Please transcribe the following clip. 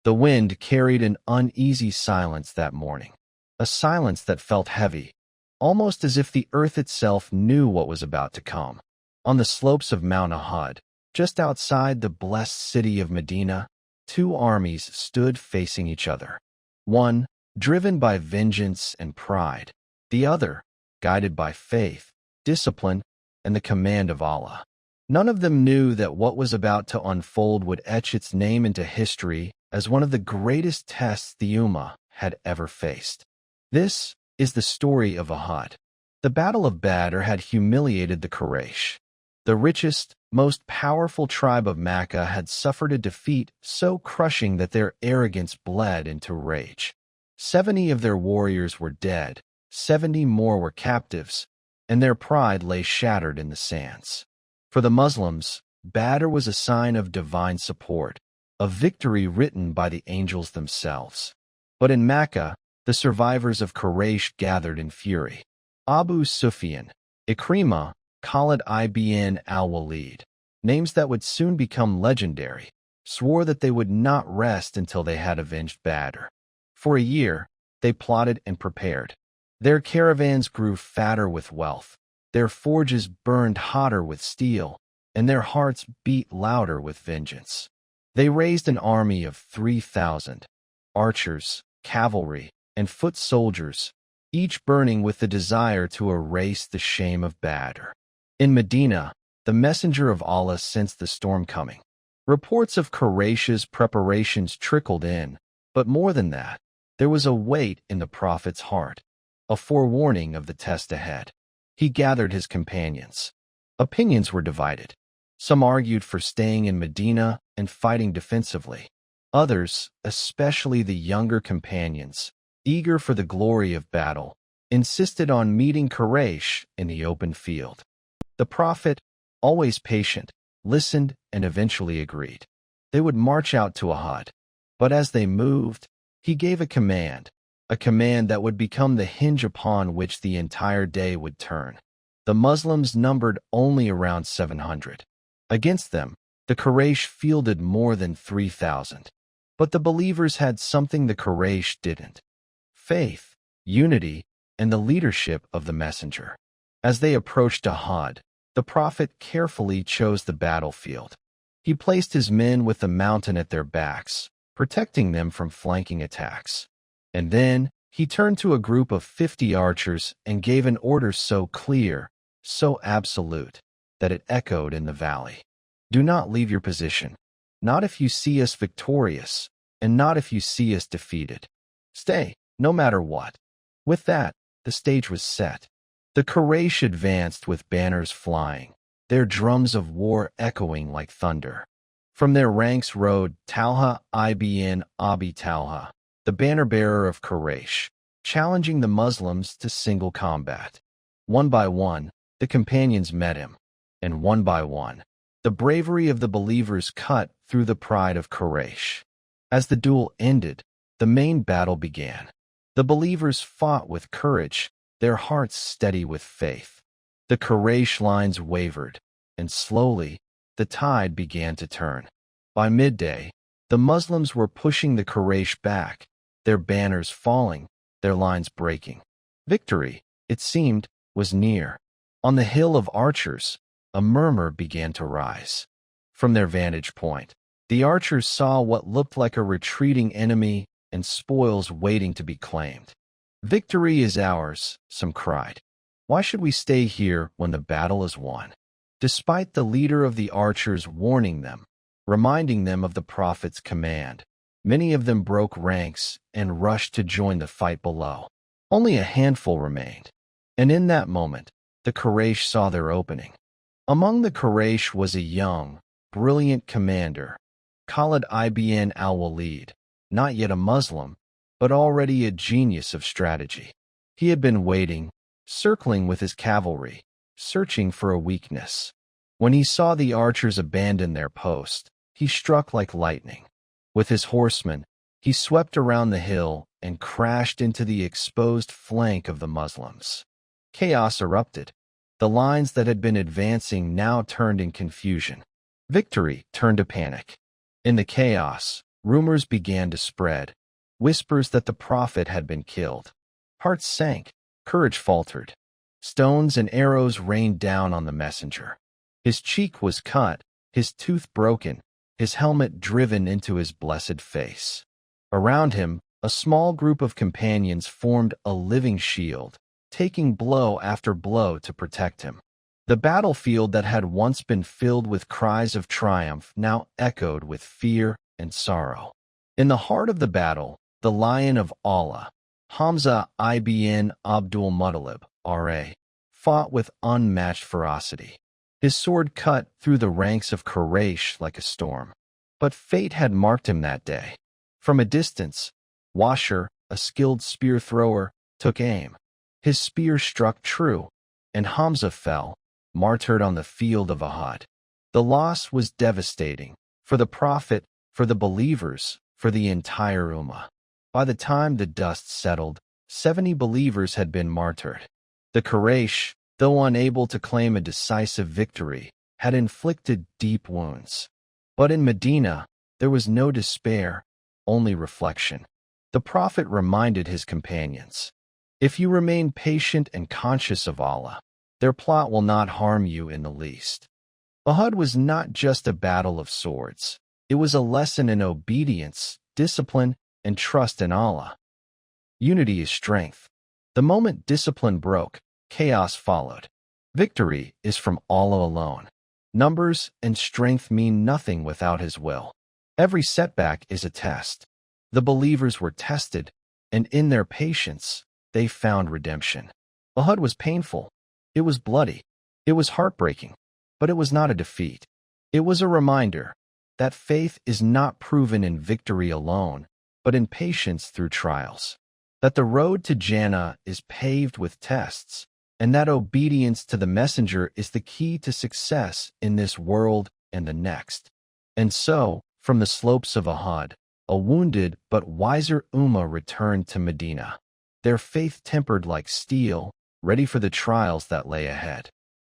The wind carried an uneasy silence that morning, a silence that felt heavy, almost as if the earth itself knew what was about to come. On the slopes of Mount Uhud, just outside the blessed city of Medina, two armies stood facing each other. One, driven by vengeance and pride, the other, guided by faith, discipline, and the command of Allah. None of them knew that what was about to unfold would etch its name into history as one of the greatest tests the Ummah had ever faced. This is the story of Uhud. The Battle of Badr had humiliated the Quraysh. The richest, most powerful tribe of Makkah had suffered a defeat so crushing that their arrogance bled into rage. 70 of their warriors were dead, 70 more were captives, and their pride lay shattered in the sands. For the Muslims, Badr was a sign of divine support, a victory written by the angels themselves. But in Makkah, the survivors of Quraysh gathered in fury. Abu Sufyan, Ikrimah, Khalid ibn al-Walid, names that would soon become legendary, swore that they would not rest until they had avenged Badr. For a year, they plotted and prepared. Their caravans grew fatter with wealth, their forges burned hotter with steel, and their hearts beat louder with vengeance. They raised an army of 3,000, archers, cavalry, and foot soldiers, each burning with the desire to erase the shame of Badr. In Medina, the messenger of Allah sensed the storm coming. Reports of Quraysh's preparations trickled in, but more than that, there was a weight in the prophet's heart, a forewarning of the test ahead. He gathered his companions. Opinions were divided. Some argued for staying in Medina and fighting defensively. Others, especially the younger companions, eager for the glory of battle, insisted on meeting Quraysh in the open field. The prophet, always patient, listened and eventually agreed. They would march out to Uhud. But as they moved, he gave a command that would become the hinge upon which the entire day would turn. The Muslims numbered only around 700. Against them, the Quraysh fielded more than 3,000. But the believers had something the Quraysh didn't: faith, unity, and the leadership of the messenger. As they approached Uhud, the prophet carefully chose the battlefield. He placed his men with the mountain at their backs, protecting them from flanking attacks. And then he turned to a group of 50 archers and gave an order so clear, so absolute, that it echoed in the valley. Do not leave your position, not if you see us victorious, and not if you see us defeated. Stay, no matter what. With that, the stage was set. The Quraysh advanced with banners flying, their drums of war echoing like thunder. From their ranks rode Talha ibn Abi Talha, the banner-bearer of Quraysh, challenging the Muslims to single combat. One by one, the companions met him, and one by one, the bravery of the believers cut through the pride of Quraysh. As the duel ended, the main battle began. The believers fought with courage, their hearts steady with faith. The Quraysh lines wavered, and slowly, the tide began to turn. By midday, the Muslims were pushing the Quraysh back, their banners falling, their lines breaking. Victory, it seemed, was near. On the hill of archers, a murmur began to rise. From their vantage point, the archers saw what looked like a retreating enemy and spoils waiting to be claimed. Victory is ours, some cried. Why should we stay here when the battle is won? Despite the leader of the archers warning them, reminding them of the prophet's command, many of them broke ranks and rushed to join the fight below. Only a handful remained, and in that moment, the Quraysh saw their opening. Among the Quraysh was a young, brilliant commander, Khalid ibn al-Walid, not yet a Muslim, but already a genius of strategy. He had been waiting, circling with his cavalry, searching for a weakness. When he saw the archers abandon their post, he struck like lightning. With his horsemen, he swept around the hill and crashed into the exposed flank of the Muslims. Chaos erupted. The lines that had been advancing now turned in confusion. Victory turned to panic. In the chaos, Rumors began to spread, whispers that the prophet had been killed. Hearts sank, courage faltered. Stones and arrows rained down on the messenger. His cheek was cut, his tooth broken, his helmet driven into his blessed face. Around him, a small group of companions formed a living shield, taking blow after blow to protect him. The battlefield that had once been filled with cries of triumph now echoed with fear and sorrow. In the heart of the battle, the Lion of Allah, Hamza ibn Abdul Muttalib, R.A., fought with unmatched ferocity. His sword cut through the ranks of Quraysh like a storm. But fate had marked him that day. From a distance, Washer, a skilled spear thrower, took aim. His spear struck true, and Hamza fell, martyred on the field of Uhud. The loss was devastating, for the Prophet, for the believers, for the entire Ummah. By the time the dust settled, 70 believers had been martyred. The Quraysh, though unable to claim a decisive victory, had inflicted deep wounds. But in Medina, there was no despair, only reflection. The Prophet reminded his companions, "If you remain patient and conscious of Allah, their plot will not harm you in the least." Uhud was not just a battle of swords. It was a lesson in obedience, discipline, and trust in Allah. Unity is strength. The moment discipline broke, chaos followed. Victory is from Allah alone. Numbers and strength mean nothing without His will. Every setback is a test. The believers were tested, and in their patience, they found redemption. Uhud was painful. It was bloody. It was heartbreaking. But it was not a defeat. It was a reminder that faith is not proven in victory alone, but in patience through trials. That the road to Jannah is paved with tests, and that obedience to the messenger is the key to success in this world and the next. And so, from the slopes of Uhud, a wounded but wiser Ummah returned to Medina, their faith tempered like steel, ready for the trials that lay ahead.